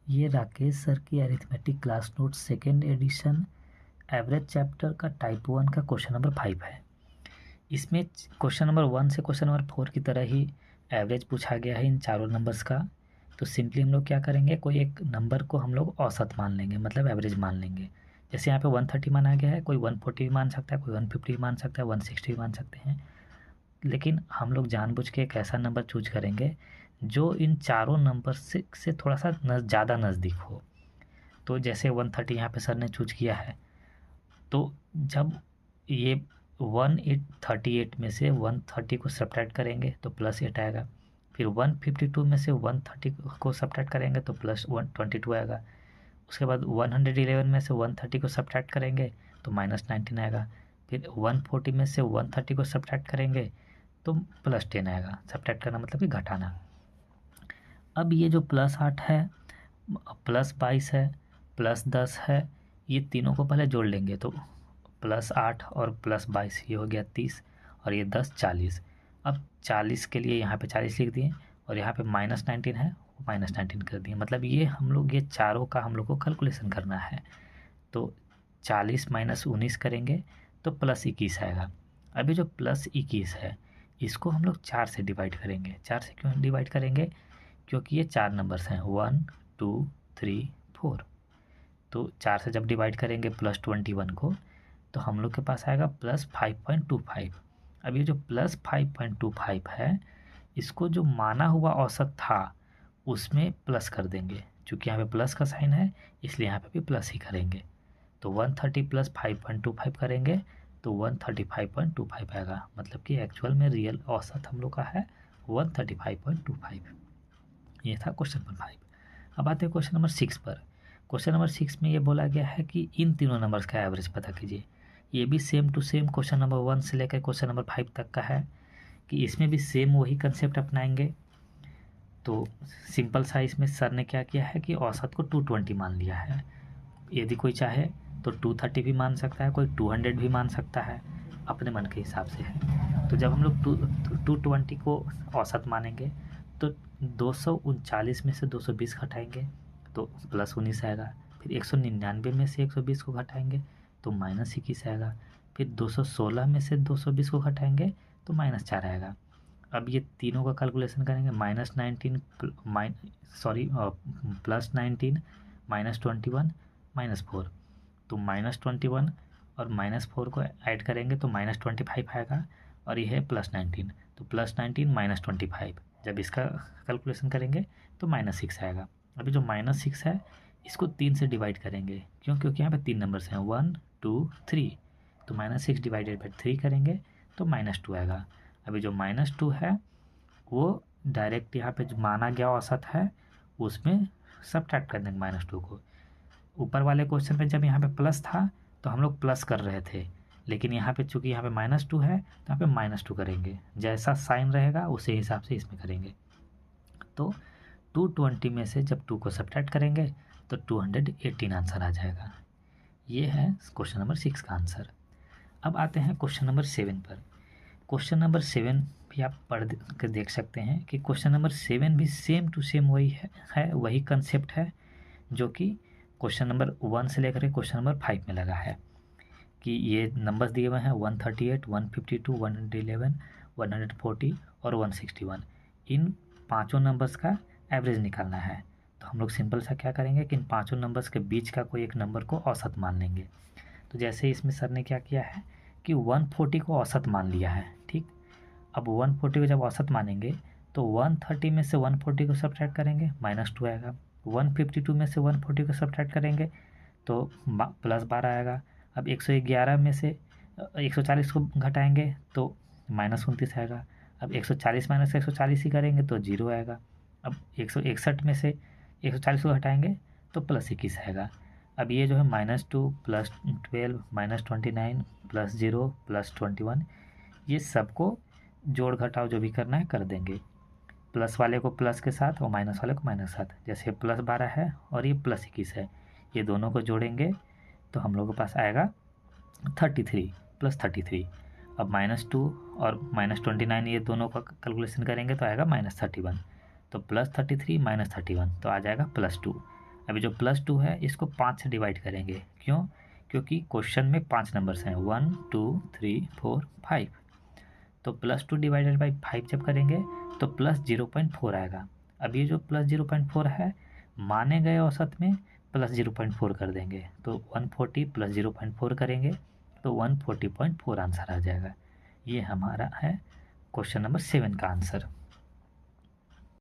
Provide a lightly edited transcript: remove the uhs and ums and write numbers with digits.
ये राकेश सर की arithmetic class note second edition average chapter का टाइप 1 का क्वेश्चन नंबर 5 है। इसमें क्वेश्चन नंबर 1 से क्वेश्चन नंबर 4 की तरह ही एवरेज पूछा गया है इन चारों नंबर्स का। तो सिंपली हम लोग क्या करेंगे, कोई एक नंबर को हम लोग औसत मान लेंगे, मतलब एवरेज मान लेंगे। जैसे यहाँ पे 130 माना गया है, कोई 140 भी मान सकता है, कोई 150 भी मान सकता है, 160 भी मान सकते हैं। लेकिन हम लोग जानबूझ के एक ऐसा नंबर चूज करेंगे जो इन चारों नंबर से थोड़ा सा ज़्यादा नज़दीक हो। तो जैसे 130 यहाँ पे सर ने चूज किया है, तो जब ये 138 में से 130 को सब्ट्रैक्ट करेंगे तो +8 आएगा। फिर 152 में से 130 को सब्ट्रैक्ट करेंगे तो +122 आएगा। उसके बाद 111 में से 130 को सब्ट्रैक्ट करेंगे तो -19 आएगा। फिर 140 में से 130 को सब्ट्रैक्ट करेंगे तो +10 आएगा। सब्ट्रैक्ट करना मतलब कि घटाना। अब ये जो +8 है, +22 है, +10 है, ये तीनों को पहले जोड़ लेंगे तो +8 और +22 ये हो गया 30 और ये 10 40। अब 40 के लिए यहाँ पे 40 लिख दिए और यहाँ पे -19 है, -19 कर दिए। मतलब ये हम लोग ये चारों का हम लोग को कैलकुलेशन करना है। तो 40 - 19 करेंगे तो +21 आएगा। अभी जो +21 है इसको हम लोग 4 से डिवाइड करेंगे। 4 से क्यों डिवाइड करेंगे? क्योंकि ये 4 नंबर्स हैं, 1 2 3 4। तो 4 से जब डिवाइड करेंगे +21 को तो हम लोग के पास आएगा +5.25। अब ये जो +5.25 है इसको जो माना हुआ औसत था उसमें प्लस कर देंगे। चूँकि यहाँ पे प्लस का साइन है इसलिए यहाँ पे भी प्लस ही करेंगे। तो 130 + 5.25 करेंगे तो 135.25 आएगा। मतलब कि एक्चुअल में रियल औसत हम लोग का है 135.25। ये था क्वेश्चन नंबर 5। अब आते हैं क्वेश्चन नंबर 6 पर। क्वेश्चन नंबर 6 में ये बोला गया है कि इन तीनों नंबर्स का एवरेज पता कीजिए। ये भी same to same question number 1 से लेकर क्वेश्चन नंबर 5 तक का है कि इसमें भी सेम वही कंसेप्ट अपनाएंगे। तो सिंपल सा इसमें सर ने क्या किया है कि औसत को 220 मान लिया है। यदि कोई चाहे तो 230 भी मान सकता है, कोई 200 भी मान सकता है, अपने मन के हिसाब से है। तो जब हम लोग 220 को औसत मानेंगे तो 239 में से 220 घटाएंगे तो +19 आएगा। फिर 199 में से 120 को घटाएंगे तो -21 आएगा। फिर 216 में से 220 को घटाएंगे तो -4 आएगा। अब ये तीनों का कैलकुलेशन करेंगे, -19 +19 -21 -4। तो -21 और -4 को ऐड करेंगे तो -25 आएगा और ये है +19। तो +19 -25 जब इसका कैलकुलेशन करेंगे तो -6 आएगा। अभी जो -6 है इसको 3 से डिवाइड करेंगे। क्यों? क्योंकि यहाँ पे 3 नंबर्स हैं, 1 2 3। तो -6 डिवाइडेड बाई 3 करेंगे तो -2 आएगा। अभी जो -2 है वो डायरेक्ट यहाँ पे जो माना गया औसत है उसमें सब्ट्रैक्ट कर देंगे -2 को। ऊपर वाले क्वेश्चन में जब यहाँ पे प्लस था तो हम लोग प्लस कर रहे थे, लेकिन यहाँ पे चूंकि यहाँ पे -2 है तो यहाँ पे -2 करेंगे। जैसा साइन रहेगा उसी हिसाब से इसमें करेंगे। तो 220 में से जब 2 को सब्ट्रैक्ट करेंगे तो 218 आंसर आ जाएगा। ये है क्वेश्चन नंबर 6 का आंसर। अब आते हैं क्वेश्चन नंबर 7 पर। क्वेश्चन नंबर 7 भी आप पढ़ कर देख सकते हैं कि क्वेश्चन नंबर 7 भी सेम टू सेम वही है वही कंसेप्ट है जो कि क्वेश्चन नंबर 1 से लेकर क्वेश्चन नंबर 5 में लगा है कि ये नंबर्स दिए हुए हैं 138, 152, 111, 140 और 161। इन पाँचों नंबर्स का एवरेज निकालना है। तो हम लोग सिंपल सा क्या करेंगे कि इन पाँचों नंबर्स के बीच का कोई एक नंबर को औसत मान लेंगे। तो जैसे इसमें सर ने क्या किया है कि 140 को औसत मान लिया है। ठीक, अब 140 को जब औसत मानेंगे तो 130 में से 140 को सब्ट्रैक्ट करेंगे, -2 आएगा। 152 में से 140 को सब्ट्रैक्ट करेंगे तो +12 आएगा। अब 111 में से 140 को घटाएंगे तो -29 आएगा। अब 140 - 140 ही करेंगे तो 0 आएगा। अब 161 में से 140 को घटाएंगे तो +21 आएगा। अब ये जो है -2 +12 -29 +0 +21, ये सबको जोड़ घटाव जो भी करना है कर देंगे। प्लस वाले को प्लस के साथ और माइनस वाले को माइनस के साथ। जैसे +12 है और ये +21 है, ये दोनों को जोड़ेंगे तो हम लोग के पास आएगा 33 +33। अब -2 और -29 ये दोनों का कैलकुलेशन करेंगे तो आएगा -31। तो +33 - 31 तो आ जाएगा +2। अभी जो +2 है इसको 5 से डिवाइड करेंगे, क्यों? क्योंकि क्वेश्चन में 5 नंबर्स हैं, 1 2 3 4 5। तो +2 डिवाइडेड बाई 5 जब करेंगे तो +0.4 आएगा। अब ये जो +0.4 है माने गए औसत में +0.4 कर देंगे, तो 140 + 0.4 करेंगे तो 140.4 आंसर आ जाएगा। ये हमारा है क्वेश्चन नंबर 7 का आंसर।